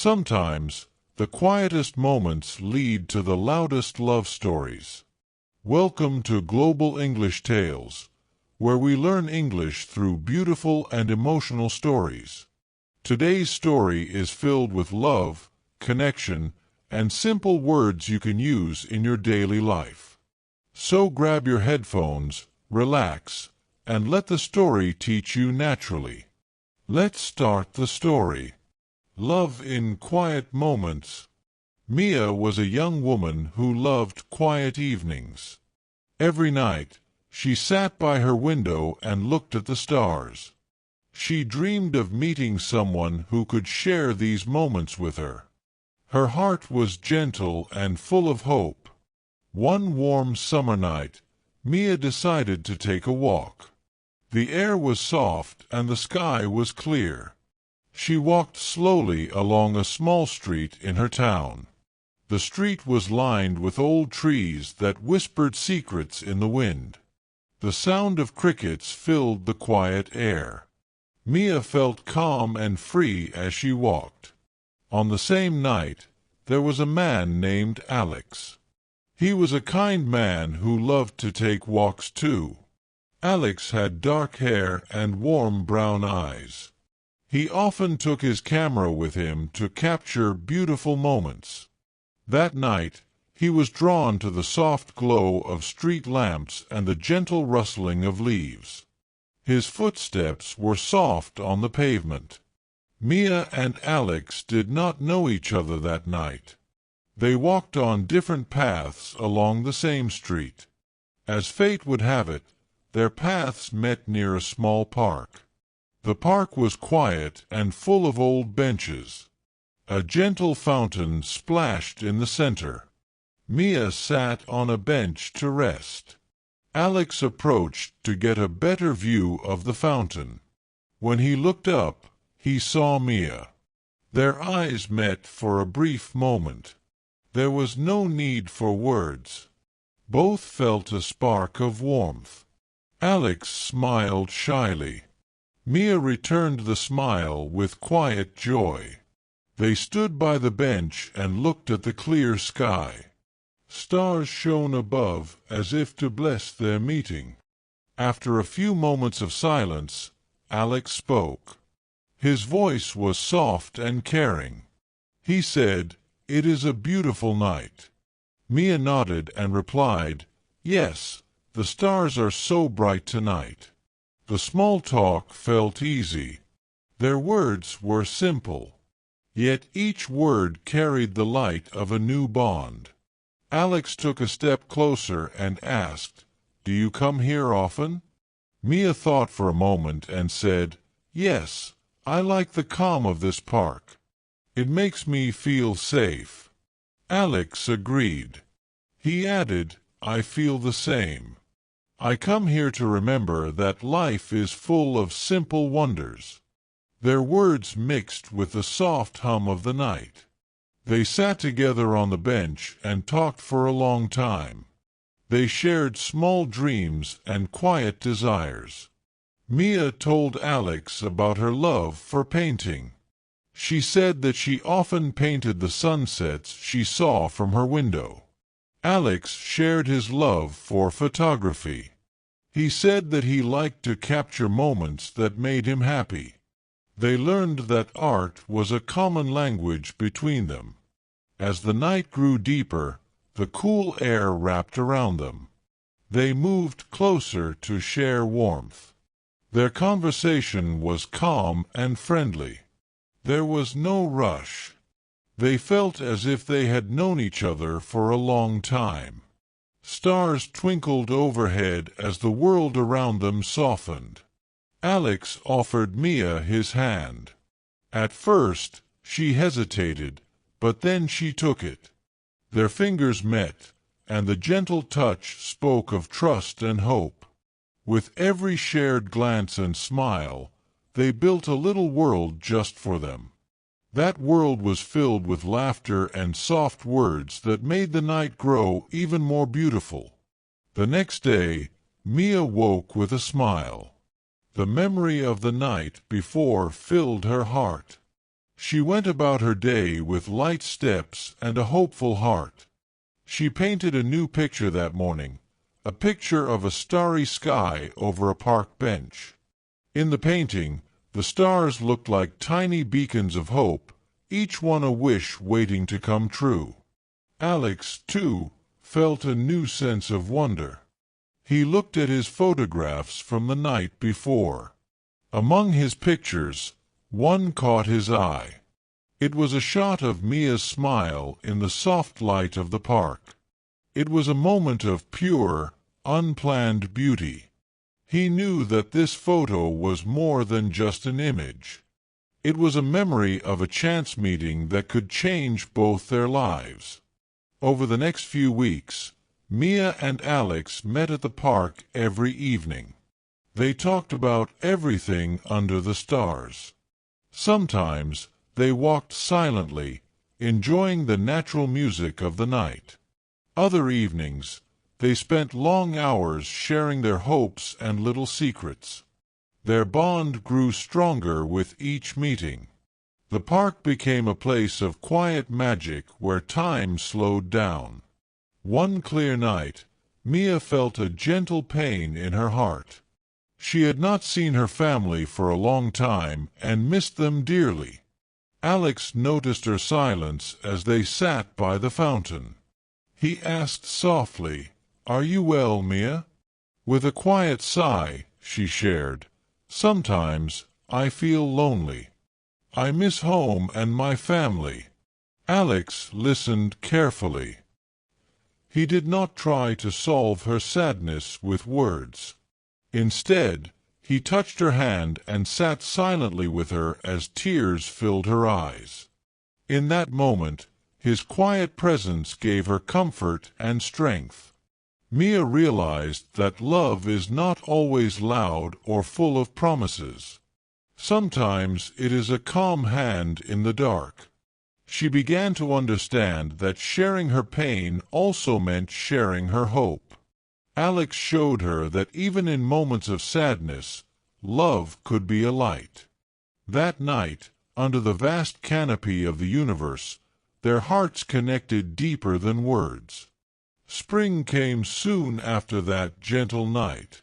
Sometimes, the quietest moments lead to the loudest love stories. Welcome to Global English Tales, where we learn English through beautiful and emotional stories. Today's story is filled with love, connection, and simple words you can use in your daily life. So grab your headphones, relax, and let the story teach you naturally. Let's start the story. Love in Quiet Moments. Mia was a young woman who loved quiet evenings. Every night, she sat by her window and looked at the stars. She dreamed of meeting someone who could share these moments with her. Her heart was gentle and full of hope. One warm summer night, Mia decided to take a walk. The air was soft and the sky was clear. She walked slowly along a small street in her town. The street was lined with old trees that whispered secrets in the wind. The sound of crickets filled the quiet air. Mia felt calm and free as she walked. On the same night, there was a man named Alex. He was a kind man who loved to take walks too. Alex had dark hair and warm brown eyes. He often took his camera with him to capture beautiful moments. That night, he was drawn to the soft glow of street lamps and the gentle rustling of leaves. His footsteps were soft on the pavement. Mia and Alex did not know each other that night. They walked on different paths along the same street. As fate would have it, their paths met near a small park. The park was quiet and full of old benches. A gentle fountain splashed in the center. Mia sat on a bench to rest. Alex approached to get a better view of the fountain. When he looked up, he saw Mia. Their eyes met for a brief moment. There was no need for words. Both felt a spark of warmth. Alex smiled shyly. Mia returned the smile with quiet joy. They stood by the bench and looked at the clear sky. Stars shone above as if to bless their meeting. After a few moments of silence, Alex spoke. His voice was soft and caring. He said, "It is a beautiful night." Mia nodded and replied, "Yes, the stars are so bright tonight." The small talk felt easy. Their words were simple. Yet each word carried the light of a new bond. Alex took a step closer and asked, "Do you come here often?" Mia thought for a moment and said, "Yes, I like the calm of this park. It makes me feel safe." Alex agreed. He added, "I feel the same. I come here to remember that life is full of simple wonders." Their words mixed with the soft hum of the night. They sat together on the bench and talked for a long time. They shared small dreams and quiet desires. Mia told Alex about her love for painting. She said that she often painted the sunsets she saw from her window. Alex shared his love for photography. He said that he liked to capture moments that made him happy. They learned that art was a common language between them. As the night grew deeper, the cool air wrapped around them. They moved closer to share warmth. Their conversation was calm and friendly. There was no rush. They felt as if they had known each other for a long time. Stars twinkled overhead as the world around them softened. Alex offered Mia his hand. At first, she hesitated, but then she took it. Their fingers met, and the gentle touch spoke of trust and hope. With every shared glance and smile, they built a little world just for them. That world was filled with laughter and soft words that made the night grow even more beautiful. The next day, Mia woke with a smile. The memory of the night before filled her heart. She went about her day with light steps and a hopeful heart. She painted a new picture that morning, a picture of a starry sky over a park bench. In the painting, the stars looked like tiny beacons of hope, each one a wish waiting to come true. Alex, too, felt a new sense of wonder. He looked at his photographs from the night before. Among his pictures, one caught his eye. It was a shot of Mia's smile in the soft light of the park. It was a moment of pure, unplanned beauty. He knew that this photo was more than just an image. It was a memory of a chance meeting that could change both their lives. Over the next few weeks, Mia and Alex met at the park every evening. They talked about everything under the stars. Sometimes they walked silently, enjoying the natural music of the night. Other evenings, they spent long hours sharing their hopes and little secrets. Their bond grew stronger with each meeting. The park became a place of quiet magic where time slowed down. One clear night, Mia felt a gentle pain in her heart. She had not seen her family for a long time and missed them dearly. Alex noticed her silence as they sat by the fountain. He asked softly, "Are you well, Mia?" With a quiet sigh, she shared, "Sometimes I feel lonely. I miss home and my family." Alex listened carefully. He did not try to solve her sadness with words. Instead, he touched her hand and sat silently with her as tears filled her eyes. In that moment, his quiet presence gave her comfort and strength. Mia realized that love is not always loud or full of promises. Sometimes it is a calm hand in the dark. She began to understand that sharing her pain also meant sharing her hope. Alex showed her that even in moments of sadness, love could be a light. That night, under the vast canopy of the universe, their hearts connected deeper than words. Spring came soon after that gentle night.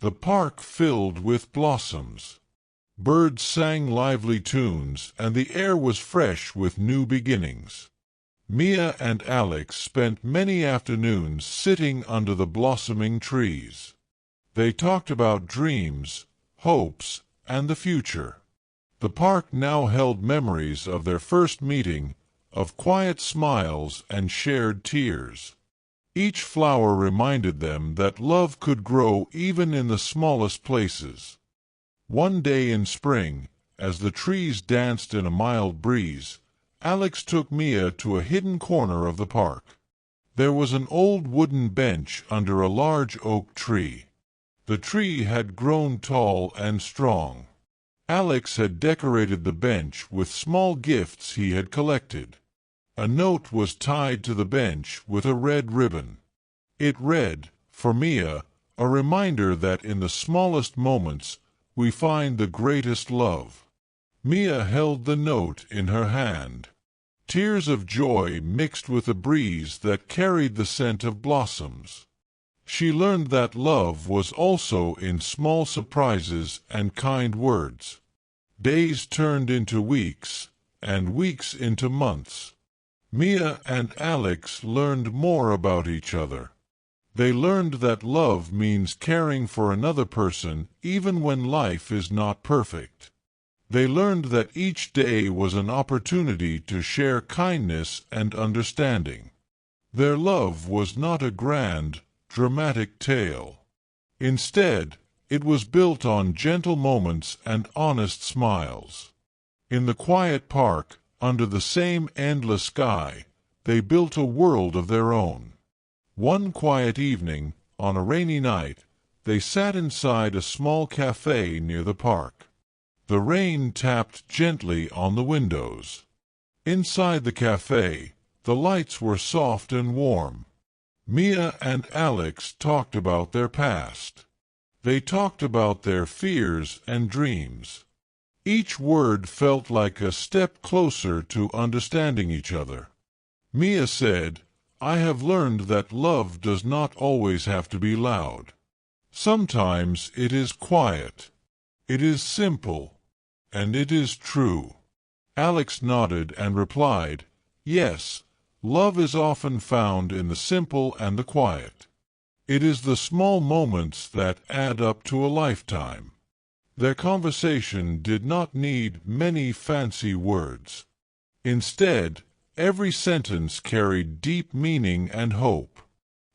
The park filled with blossoms. Birds sang lively tunes, and the air was fresh with new beginnings. Mia and Alex spent many afternoons sitting under the blossoming trees. They talked about dreams, hopes, and the future. The park now held memories of their first meeting, of quiet smiles and shared tears. Each flower reminded them that love could grow even in the smallest places. One day in spring, as the trees danced in a mild breeze, Alex took Mia to a hidden corner of the park. There was an old wooden bench under a large oak tree. The tree had grown tall and strong. Alex had decorated the bench with small gifts he had collected. A note was tied to the bench with a red ribbon. It read, "For Mia, a reminder that in the smallest moments we find the greatest love." Mia held the note in her hand. Tears of joy mixed with a breeze that carried the scent of blossoms. She learned that love was also in small surprises and kind words. Days turned into weeks, and weeks into months. Mia and Alex learned more about each other. They learned that love means caring for another person even when life is not perfect. They learned that each day was an opportunity to share kindness and understanding. Their love was not a grand, dramatic tale. Instead, it was built on gentle moments and honest smiles. In the quiet park, under the same endless sky, they built a world of their own. One quiet evening, on a rainy night, they sat inside a small cafe near the park. The rain tapped gently on the windows. Inside the cafe, the lights were soft and warm. Mia and Alex talked about their past. They talked about their fears and dreams. Each word felt like a step closer to understanding each other. Mia said, "I have learned that love does not always have to be loud. Sometimes it is quiet. It is simple. And it is true." Alex nodded and replied, "Yes, love is often found in the simple and the quiet. It is the small moments that add up to a lifetime." Their conversation did not need many fancy words. Instead, every sentence carried deep meaning and hope.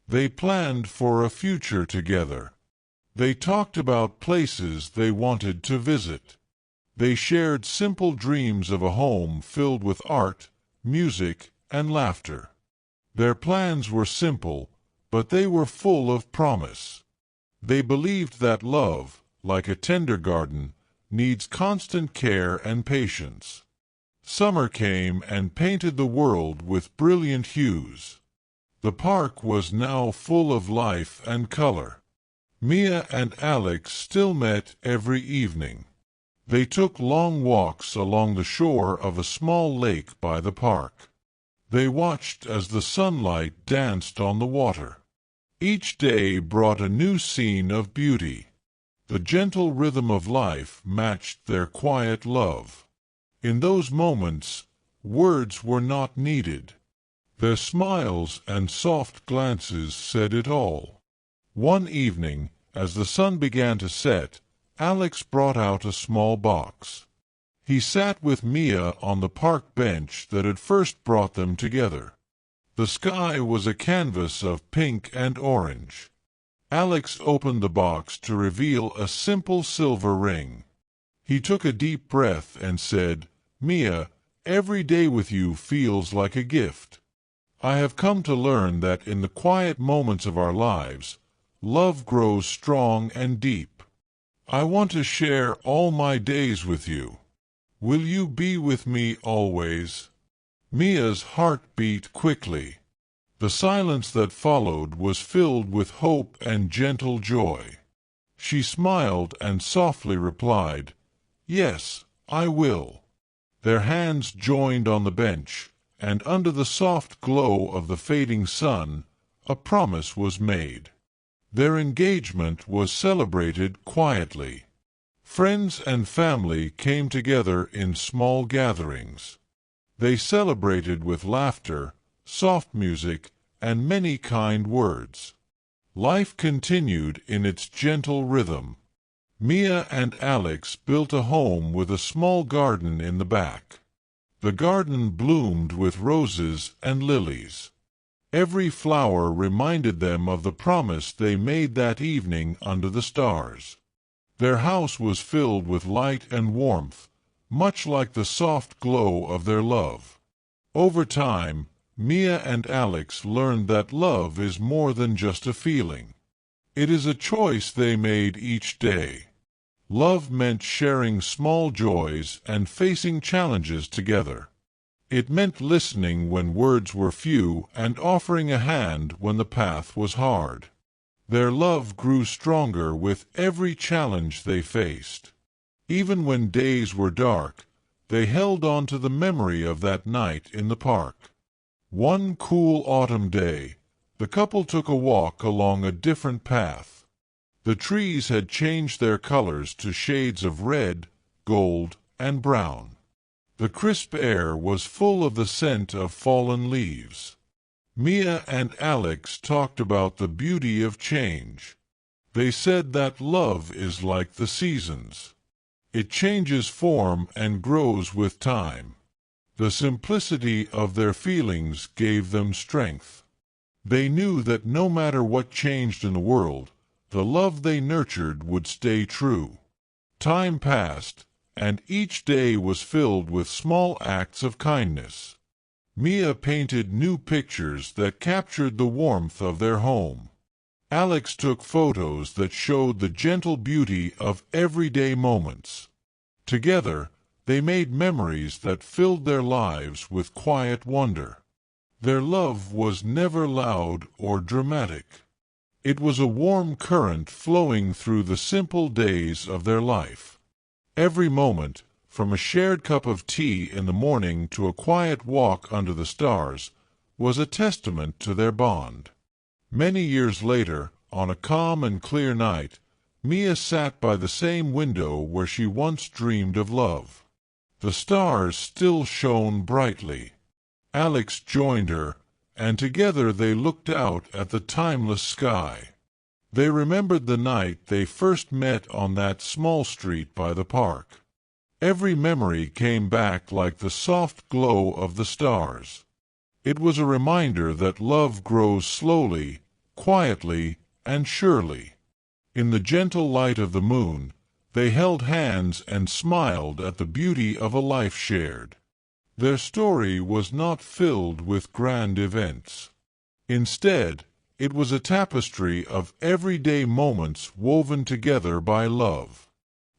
They planned for a future together. They talked about places they wanted to visit. They shared simple dreams of a home filled with art, music, and laughter. Their plans were simple, but they were full of promise. They believed that love, like a tender garden, needs constant care and patience. Summer came and painted the world with brilliant hues. The park was now full of life and color. Mia and Alex still met every evening. They took long walks along the shore of a small lake by the park. They watched as the sunlight danced on the water. Each day brought a new scene of beauty. The gentle rhythm of life matched their quiet love. In those moments, words were not needed. Their smiles and soft glances said it all. One evening, as the sun began to set, Alex brought out a small box. He sat with Mia on the park bench that had first brought them together. The sky was a canvas of pink and orange. Alex opened the box to reveal a simple silver ring. He took a deep breath and said, "Mia, every day with you feels like a gift. I have come to learn that in the quiet moments of our lives, love grows strong and deep. I want to share all my days with you. Will you be with me always?" Mia's heart beat quickly. The silence that followed was filled with hope and gentle joy. She smiled and softly replied, "Yes, I will." Their hands joined on the bench, and under the soft glow of the fading sun, a promise was made. Their engagement was celebrated quietly. Friends and family came together in small gatherings. They celebrated with laughter, soft music, and many kind words. Life continued in its gentle rhythm. Mia and Alex built a home with a small garden in the back. The garden bloomed with roses and lilies. Every flower reminded them of the promise they made that evening under the stars. Their house was filled with light and warmth, much like the soft glow of their love. Over time, Mia and Alex learned that love is more than just a feeling. It is a choice they made each day. Love meant sharing small joys and facing challenges together. It meant listening when words were few and offering a hand when the path was hard. Their love grew stronger with every challenge they faced. Even when days were dark, they held on to the memory of that night in the park. One cool autumn day, the couple took a walk along a different path. The trees had changed their colors to shades of red, gold, and brown. The crisp air was full of the scent of fallen leaves. Mia and Alex talked about the beauty of change. They said that love is like the seasons. It changes form and grows with time. The simplicity of their feelings gave them strength. They knew that no matter what changed in the world, the love they nurtured would stay true. Time passed, and each day was filled with small acts of kindness. Mia painted new pictures that captured the warmth of their home. Alex took photos that showed the gentle beauty of everyday moments. Together, they made memories that filled their lives with quiet wonder. Their love was never loud or dramatic. It was a warm current flowing through the simple days of their life. Every moment, from a shared cup of tea in the morning to a quiet walk under the stars, was a testament to their bond. Many years later, on a calm and clear night, Mia sat by the same window where she once dreamed of love. The stars still shone brightly. Alex joined her, and together they looked out at the timeless sky. They remembered the night they first met on that small street by the park. Every memory came back like the soft glow of the stars. It was a reminder that love grows slowly, quietly, and surely. In the gentle light of the moon, they held hands and smiled at the beauty of a life shared. Their story was not filled with grand events. Instead, it was a tapestry of everyday moments woven together by love.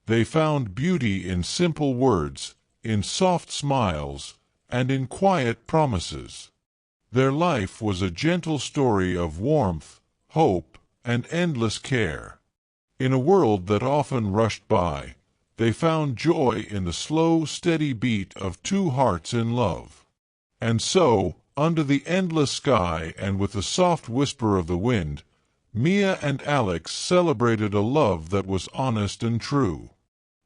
They found beauty in simple words, in soft smiles, and in quiet promises. Their life was a gentle story of warmth, hope, and endless care. In a world that often rushed by, they found joy in the slow, steady beat of two hearts in love. And so, under the endless sky and with the soft whisper of the wind, Mia and Alex celebrated a love that was honest and true.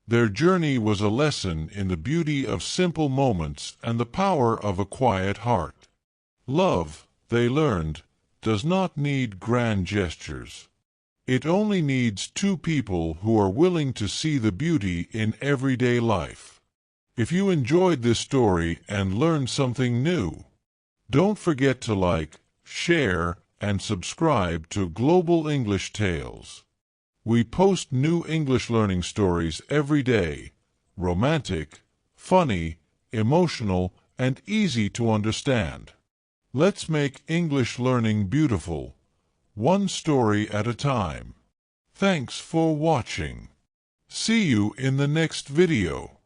Their journey was a lesson in the beauty of simple moments and the power of a quiet heart. Love, they learned, does not need grand gestures. It only needs two people who are willing to see the beauty in everyday life. If you enjoyed this story and learned something new, don't forget to like, share, and subscribe to Global English Tales. We post new English learning stories every day, romantic, funny, emotional, and easy to understand. Let's make English learning beautiful, one story at a time. Thanks for watching. See you in the next video.